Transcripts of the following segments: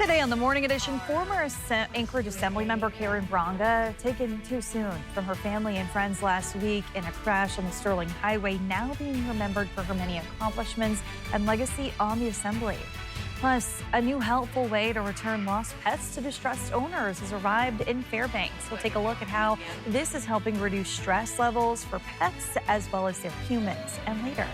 Today on the Morning Edition, former Anchorage Assemblymember Karen Bronga, taken too soon from her family and friends last week in a crash on the Sterling Highway, now being remembered for her many accomplishments and legacy on the Assembly. Plus, a new helpful way to return lost pets to distressed owners has arrived in Fairbanks. We'll take a look at how this is helping reduce stress levels for pets as well as their humans. And later,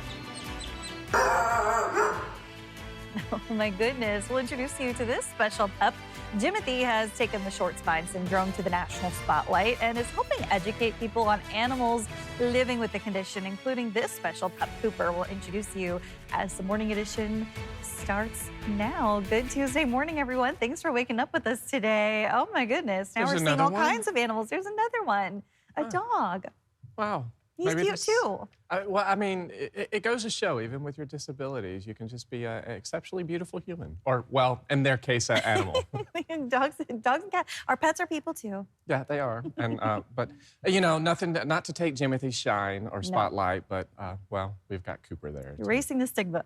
oh my goodness, we'll introduce you to this special pup. Jimothy has taken the short spine syndrome to the national spotlight and is helping educate people on animals living with the condition, including this special pup Cooper. We'll introduce you as the Morning Edition starts now. Good Tuesday morning, everyone. Thanks for waking up with us today. Oh my goodness. Now we're seeing all kinds of animals. There's another one, a dog. Wow. He's cute too. Well, I mean, it goes to show, even with your disabilities, you can just be an exceptionally beautiful human. Or, well, in their case, an animal. Dogs and cats. Our pets are people too. Yeah, they are. And but you know, nothing. Not to take Jimothy's shine or spotlight, but well, we've got Cooper there. Erasing the stigma.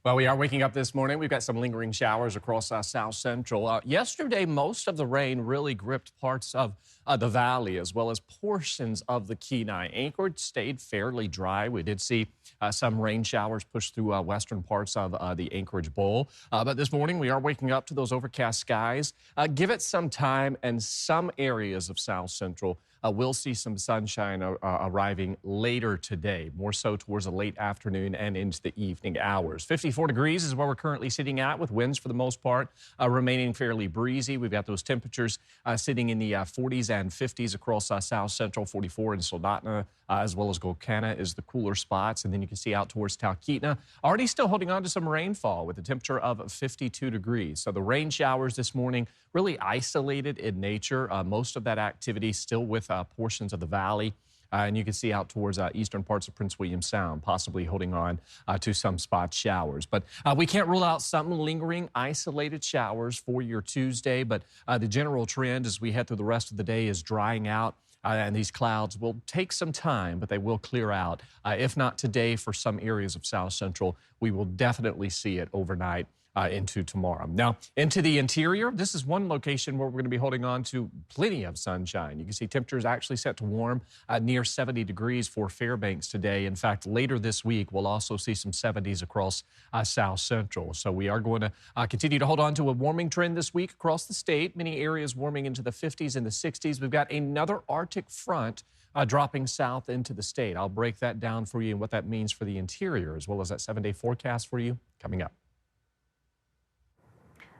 Well, we are waking up this morning. We've got some lingering showers across South Central. Yesterday, most of the rain really gripped parts of the valley as well as portions of the Kenai. Anchorage stayed fairly dry. We did see some rain showers push through western parts of the Anchorage Bowl. But this morning, we are waking up to those overcast skies. Give it some time, and some areas of South Central we'll see some sunshine arriving later today, more so towards the late afternoon and into the evening hours. 54 degrees is where we're currently sitting at, with winds for the most part remaining fairly breezy. We've got those temperatures sitting in the 40s and 50s across South Central. 44 in Soldotna, as well as Golcana is the cooler spots. And then you can see out towards Talkeetna, already still holding on to some rainfall with a temperature of 52 degrees. So the rain showers this morning really isolated in nature. Most of that activity still with portions of the valley. And you can see out towards eastern parts of Prince William Sound, possibly holding on to some spot showers. But we can't rule out some lingering isolated showers for your Tuesday. But the general trend as we head through the rest of the day is drying out. And these clouds will take some time, but they will clear out. If not today, for some areas of South Central, we will definitely see it overnight into tomorrow. Now, into the interior, this is one location where we're going to be holding on to plenty of sunshine. You can see temperatures actually set to warm near 70 degrees for Fairbanks today. In fact, later this week, we'll also see some 70s across South Central. So we are going to continue to hold on to a warming trend this week across the state. Many areas warming into the 50s and the 60s. We've got another Arctic front dropping south into the state. I'll break that down for you and what that means for the interior, as well as that 7-day forecast for you coming up.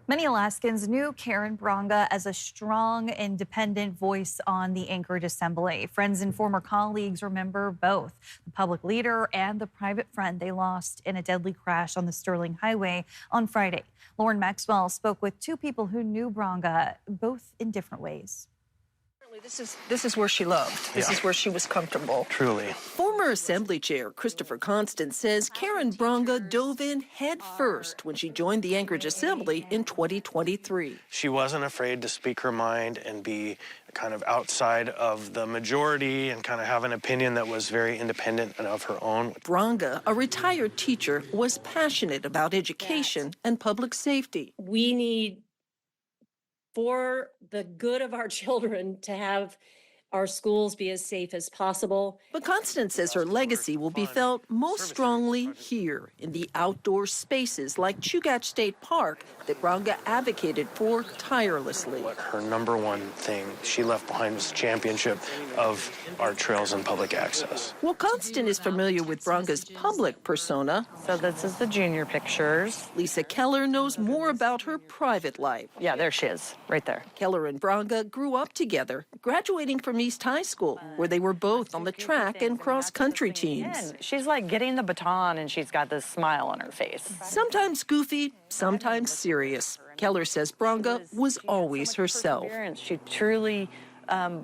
Many Alaskans knew Karen Bronga as a strong, independent voice on the Anchorage Assembly. Friends and former colleagues remember both the public leader and the private friend they lost in a deadly crash on the Sterling Highway on Friday. Lauren Maxwell spoke with two people who knew Bronga, both in different ways. This is where she loved. This is where she was comfortable. Truly. Former Assembly Chair Christopher Constant says Karen Bronga dove in head first when she joined the Anchorage Assembly in 2023. She wasn't afraid to speak her mind and be kind of outside of the majority and kind of have an opinion that was very independent and of her own. Bronga, a retired teacher, was passionate about education and public safety. We need, for the good of our children, to have our schools be as safe as possible. But Constance says her legacy will be felt most strongly here in the outdoor spaces like Chugach State Park that Bronga advocated for tirelessly. Her number one thing she left behind was the championship of our trails and public access. Well, Constant is familiar with Bronga's public persona. So this is the junior pictures. Lisa Keller knows more about her private life. Yeah, there she is, right there. Keller and Bronga grew up together, graduating from East High School, where they were both on the track and cross-country teams. She's like getting the baton, and she's got this smile on her face. Sometimes goofy, sometimes serious. Keller says Bronga was always herself. She truly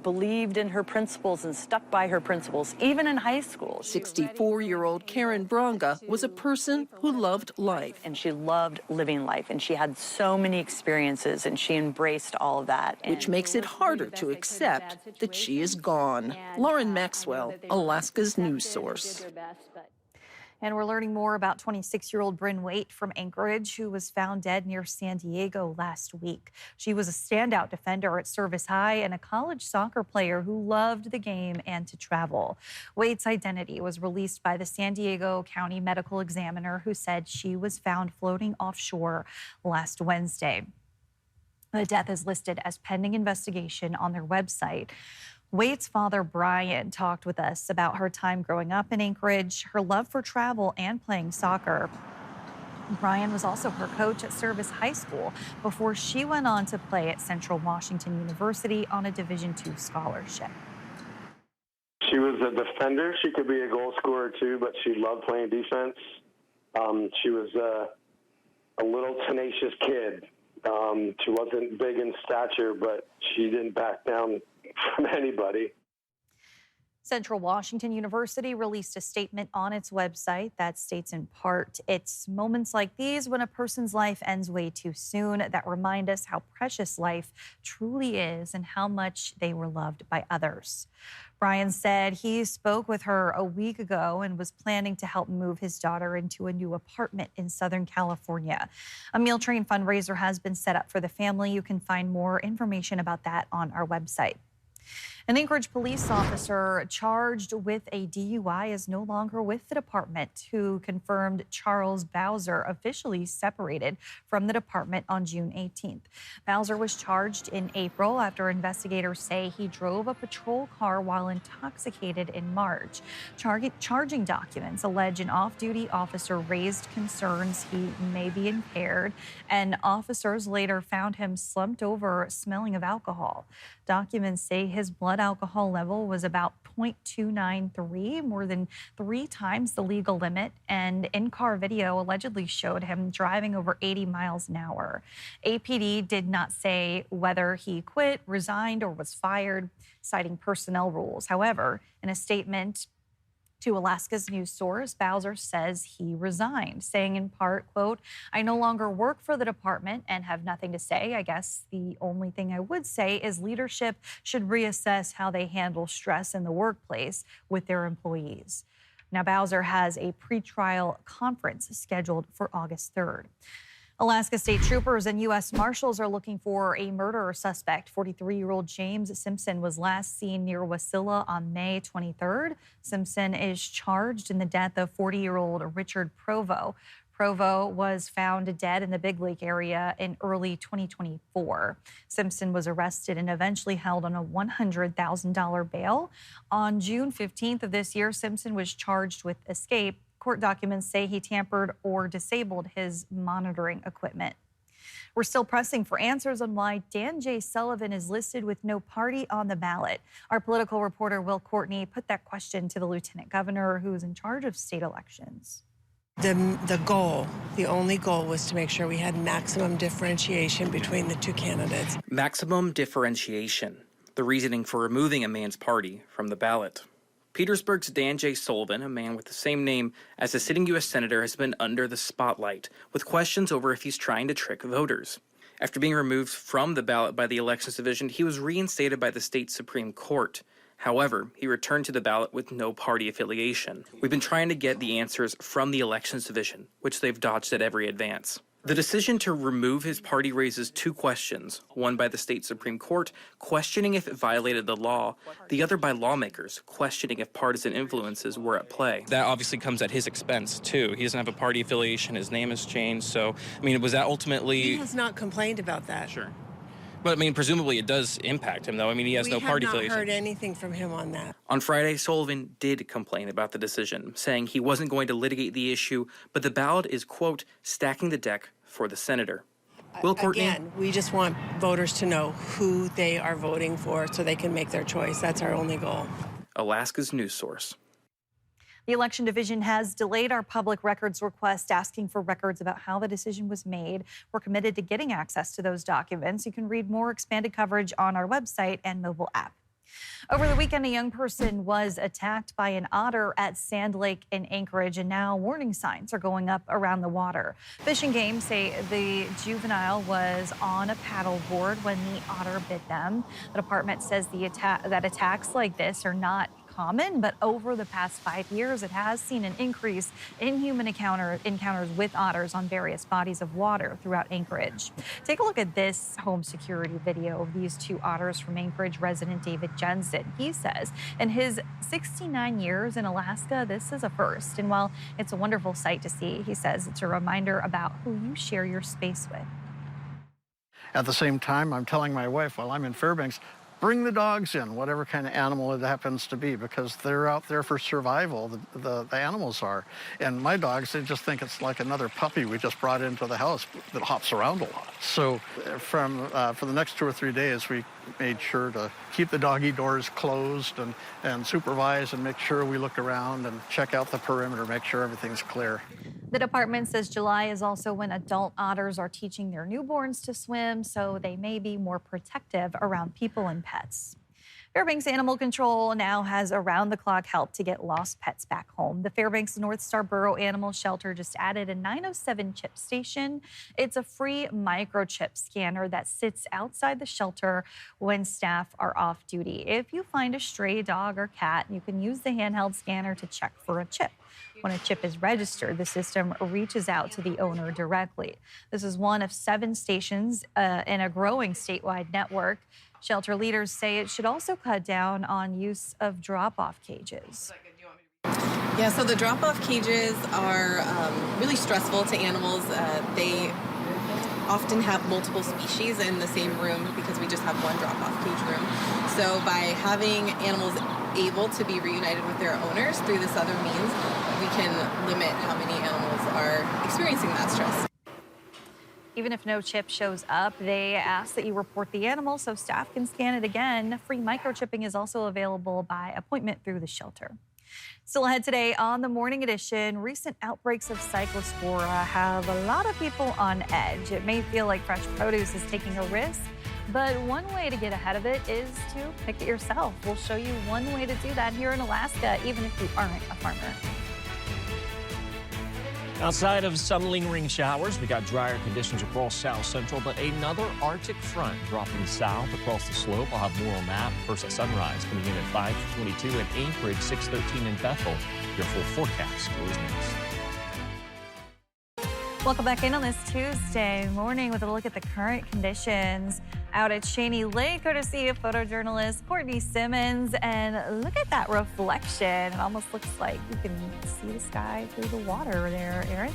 believed in her principles and stuck by her principles, even in high school. 64-year-old Karen Bronga was a person who loved life. And she loved living life, and she had so many experiences, and she embraced all of that. Which makes it harder to accept that she is gone. Lauren Maxwell, Alaska's news source. And we're learning more about 26-year-old Bryn Waite from Anchorage, who was found dead near San Diego last week. She was a standout defender at Service High and a college soccer player who loved the game and to travel. Waite's identity was released by the San Diego County Medical Examiner, who said she was found floating offshore last Wednesday. The death is listed as pending investigation on their website. Waite's father, Brian, talked with us about her time growing up in Anchorage, her love for travel and playing soccer. Brian was also her coach at Service High School before she went on to play at Central Washington University on a Division II scholarship. She was a defender. She could be a goal scorer too, but she loved playing defense. She was a little tenacious kid. She wasn't big in stature, but she didn't back down from anybody. Central Washington University released a statement on its website that states in part, "It's moments like these when a person's life ends way too soon that remind us how precious life truly is and how much they were loved by others." Brian said he spoke with her a week ago and was planning to help move his daughter into a new apartment in Southern California. A meal train fundraiser has been set up for the family. You can find more information about that on our website. An Anchorage police officer charged with a DUI is no longer with the department, who confirmed Charles Bowser officially separated from the department on June 18th. Bowser was charged in April after investigators say he drove a patrol car while intoxicated in March. Charging documents allege an off-duty officer raised concerns he may be impaired, and officers later found him slumped over, smelling of alcohol. Documents say his blood alcohol level was about 0.293, more than 3 times the legal limit, and in-car video allegedly showed him driving over 80 miles an hour. APD did not say whether he quit, resigned, or was fired, citing personnel rules. However, in a statement to Alaska's news source, Bowser says he resigned, saying in part, quote, "I no longer work for the department and have nothing to say. I guess the only thing I would say is leadership should reassess how they handle stress in the workplace with their employees." Now, Bowser has a pretrial conference scheduled for August 3rd. Alaska State Troopers and U.S. Marshals are looking for a murder suspect. 43-year-old James Simpson was last seen near Wasilla on May 23rd. Simpson is charged in the death of 40-year-old Richard Provo. Provo was found dead in the Big Lake area in early 2024. Simpson was arrested and eventually held on a $100,000 bail. On June 15th of this year, Simpson was charged with escape. Court documents say he tampered or disabled his monitoring equipment. We're still pressing for answers on why Dan J. Sullivan is listed with no party on the ballot. Our political reporter Will Courtney put that question to the lieutenant governor, who is in charge of state elections. The only goal was to make sure we had maximum differentiation between the two candidates. Maximum differentiation, the reasoning for removing a man's party from the ballot. Petersburg's Dan J. Sullivan, a man with the same name as a sitting U.S. senator, has been under the spotlight with questions over if he's trying to trick voters. After being removed from the ballot by the Elections Division, he was reinstated by the state Supreme Court. However, he returned to the ballot with no party affiliation. We've been trying to get the answers from the Elections Division, which they've dodged at every advance. The decision to remove his party raises 2 questions, one by the state Supreme Court, questioning if it violated the law, the other by lawmakers, questioning if partisan influences were at play. That obviously comes at his expense, too. He doesn't have a party affiliation, his name has changed, so, was that ultimately... He has not complained about that. Sure. But, presumably it does impact him, though. He has no party affiliation. We have not heard anything from him on that. On Friday, Sullivan did complain about the decision, saying he wasn't going to litigate the issue, but the ballot is, quote, stacking the deck for the senator. Will Courtney? Again, we just want voters to know who they are voting for so they can make their choice. That's our only goal. Alaska's news source. The Election Division has delayed our public records request asking for records about how the decision was made. We're committed to getting access to those documents. You can read more expanded coverage on our website and mobile app. Over the weekend, a young person was attacked by an otter at Sand Lake in Anchorage, and now warning signs are going up around the water. Fish and Game say the juvenile was on a paddleboard when the otter bit them. The department says that attacks like this are not common, but over the past 5 years, it has seen an increase in human encounters with otters on various bodies of water throughout Anchorage. Take a look at this home security video of these two otters from Anchorage resident David Jensen. He says in his 69 years in Alaska, this is a first. And while it's a wonderful sight to see, he says it's a reminder about who you share your space with. At the same time, I'm telling my wife while I'm in Fairbanks, bring the dogs in, whatever kind of animal it happens to be, because they're out there for survival, the animals are. And my dogs, they just think it's like another puppy we just brought into the house that hops around a lot. So for the next 2 or 3 days, we made sure to keep the doggy doors closed and supervise and make sure we look around and check out the perimeter, make sure everything's clear. The department says July is also when adult otters are teaching their newborns to swim, so they may be more protective around people and pets. Fairbanks Animal Control now has around-the-clock help to get lost pets back home. The Fairbanks North Star Borough Animal Shelter just added a 907 chip station. It's a free microchip scanner that sits outside the shelter when staff are off duty. If you find a stray dog or cat, you can use the handheld scanner to check for a chip. When a chip is registered, the system reaches out to the owner directly. This is one of 7 stations in a growing statewide network. Shelter leaders say it should also cut down on use of drop-off cages. Yeah, so the drop-off cages are really stressful to animals. They often have multiple species in the same room because we just have one drop-off cage room. So by having animals able to be reunited with their owners through this other means, we can limit how many animals are experiencing that stress. Even if no chip shows up, they ask that you report the animal so staff can scan it again. Free microchipping is also available by appointment through the shelter. Still ahead today on the Morning Edition, recent outbreaks of cyclospora have a lot of people on edge. It may feel like fresh produce is taking a risk, but one way to get ahead of it is to pick it yourself. We'll show you one way to do that here in Alaska, even if you aren't a farmer. Outside of some lingering showers, we got drier conditions across South Central, but another Arctic front dropping south across the slope. I'll have more on that. First at sunrise, coming in at 5:22 in Anchorage, 6:13 in Bethel. Your full forecast is next. Welcome back in on this Tuesday morning with a look at the current conditions out at Cheney Lake, courtesy of photojournalist Courtney Simmons. And look at that reflection. It almost looks like you can see the sky through the water there, Aaron.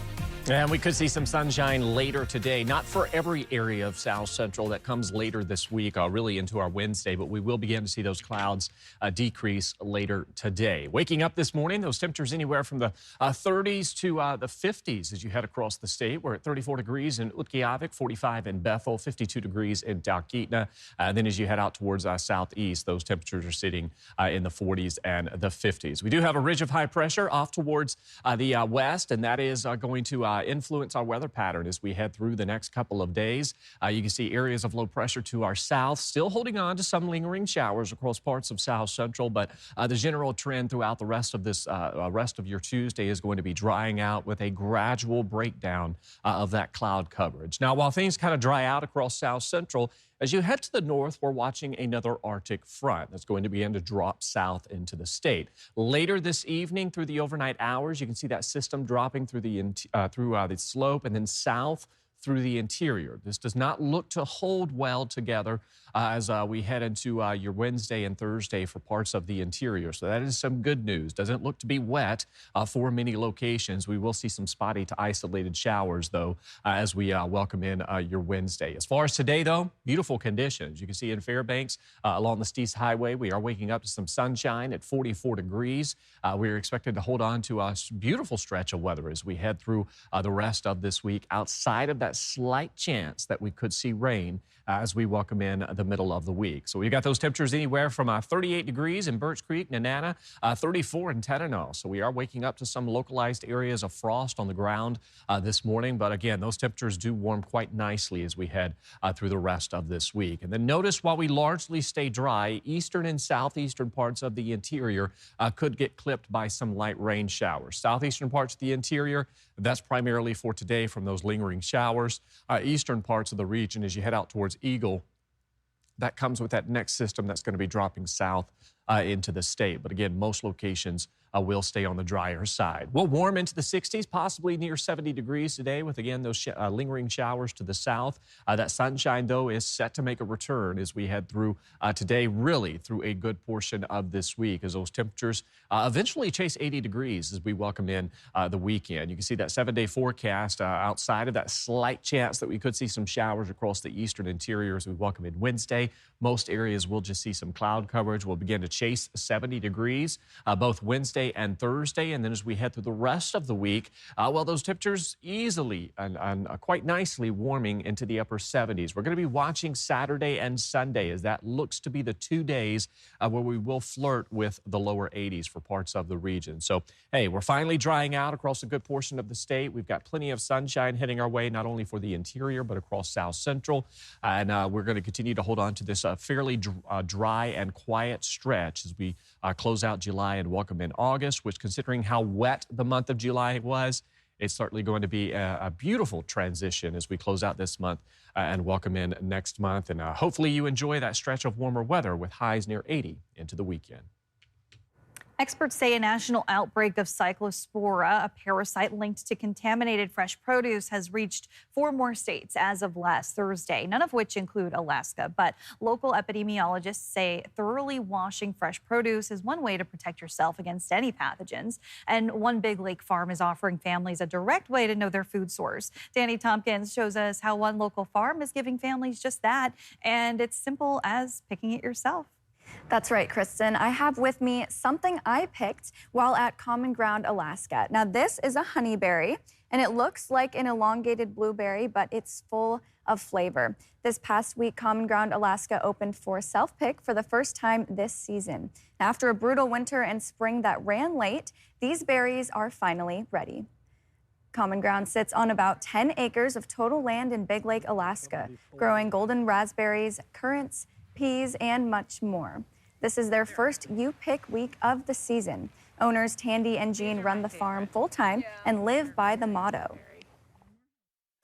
And we could see some sunshine later today. Not for every area of South Central. That comes later this week, really into our Wednesday, but we will begin to see those clouds decrease later today. Waking up this morning, those temperatures anywhere from the 30s to the 50s as you head across the state. We're at 34 degrees in Utqiagvik, 45 in Bethel, 52 degrees in Talkeetna. Then as you head out towards southeast, those temperatures are sitting in the 40s and the 50s. We do have a ridge of high pressure off towards the west, and that is going to influence our weather pattern as we head through the next couple of days. You can see areas of low pressure to our south, still holding on to some lingering showers across parts of South Central, but the general trend throughout the rest of this rest of your Tuesday is going to be drying out with a gradual breakdown of that cloud coverage. Now, while things kind of dry out across South Central, as you head to the north, we're watching another Arctic front that's going to begin to drop south into the state. Later this evening, through the overnight hours, you can see that system dropping through the slope and then south through the interior. This does not look to hold well together as we head into your Wednesday and Thursday for parts of the interior. So that is some good news. Doesn't look to be wet for many locations. We will see some spotty to isolated showers, though, as we welcome in your Wednesday. As far as today, though, beautiful conditions. You can see in Fairbanks along the Steese Highway, we are waking up to some sunshine at 44 degrees. We're expected to hold on to a beautiful stretch of weather as we head through the rest of this week, outside of that slight chance that we could see rain as we welcome in the middle of the week. So we've got those temperatures anywhere from 38 degrees in Birch Creek, Nenana, 34 in Tetanal. So we are waking up to some localized areas of frost on the ground this morning. But again, those temperatures do warm quite nicely as we head through the rest of this week. And then notice while we largely stay dry, eastern and southeastern parts of the interior could get clipped by some light rain showers. Southeastern parts of the interior, that's primarily for today from those lingering showers. Eastern parts of the region as you head out towards Eagle, that comes with that next system that's going to be dropping south into the state. But again, most locations will stay on the drier side. We'll warm into the 60s, possibly near 70 degrees today with, again, those lingering showers to the south. That sunshine, though, is set to make a return as we head through today, really through a good portion of this week, as those temperatures eventually chase 80 degrees as we welcome in the weekend. You can see that 7-day forecast outside of that slight chance that we could see some showers across the eastern interior as we welcome in Wednesday. Most areas will just see some cloud coverage. We'll begin to chase 70 degrees both Wednesday and Thursday. And then as we head through the rest of the week, well, those temperatures easily and quite nicely warming into the upper 70s. We're going to be watching Saturday and Sunday as that looks to be the 2 days where we will flirt with the lower 80s for parts of the region. So, hey, we're finally drying out across a good portion of the state. We've got plenty of sunshine heading our way, not only for the interior, but across South Central. And we're going to continue to hold on to this fairly dry and quiet stretch as we close out July and welcome in August, which, considering how wet the month of July was, it's certainly going to be a beautiful transition as we close out this month and welcome in next month. And hopefully you enjoy that stretch of warmer weather with highs near 80 into the weekend. Experts say a national outbreak of cyclospora, a parasite linked to contaminated fresh produce, has reached 4 more states as of last Thursday, none of which include Alaska. But local epidemiologists say thoroughly washing fresh produce is one way to protect yourself against any pathogens. And one Big Lake farm is offering families a direct way to know their food source. Danny Tompkins shows us how one local farm is giving families just that, and it's simple as picking it yourself. That's right, Kristen. I have with me something I picked while at Common Ground, Alaska. Now, this is a honeyberry, and it looks like an elongated blueberry, but it's full of flavor. This past week, Common Ground, Alaska opened for self-pick for the first time this season. After a brutal winter and spring that ran late, these berries are finally ready. Common Ground sits on about 10 acres of total land in Big Lake, Alaska, growing golden raspberries, currants, peas, and much more. This is their first You-Pick week of the season. Owners Tandy and Jean run the farm full-time and live by the motto.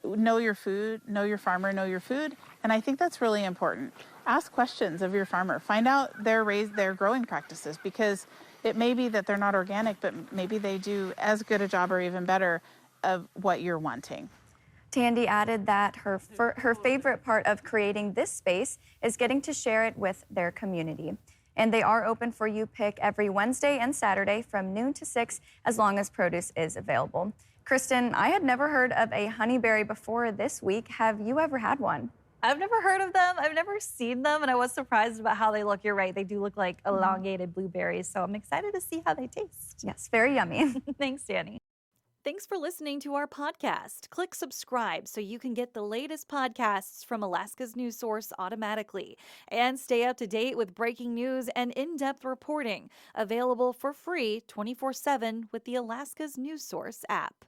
Know your food, know your farmer, know your food, and I think that's really important. Ask questions of your farmer. Find out their growing practices, because it may be that they're not organic, but maybe they do as good a job or even better of what you're wanting. Tandy added that her favorite part of creating this space is getting to share it with their community. And they are open for You-Pick every Wednesday and Saturday from noon to 6, as long as produce is available. Kristen, I had never heard of a honeyberry before this week. Have you ever had one? I've never heard of them. I've never seen them, and I was surprised about how they look. You're right. They do look like elongated blueberries, so I'm excited to see how they taste. Yes, very yummy. Thanks, Danny. Thanks for listening to our podcast. Click subscribe so you can get the latest podcasts from Alaska's news source automatically. And stay up to date with breaking news and in-depth reporting. Available for free 24/7 with the Alaska's news source app.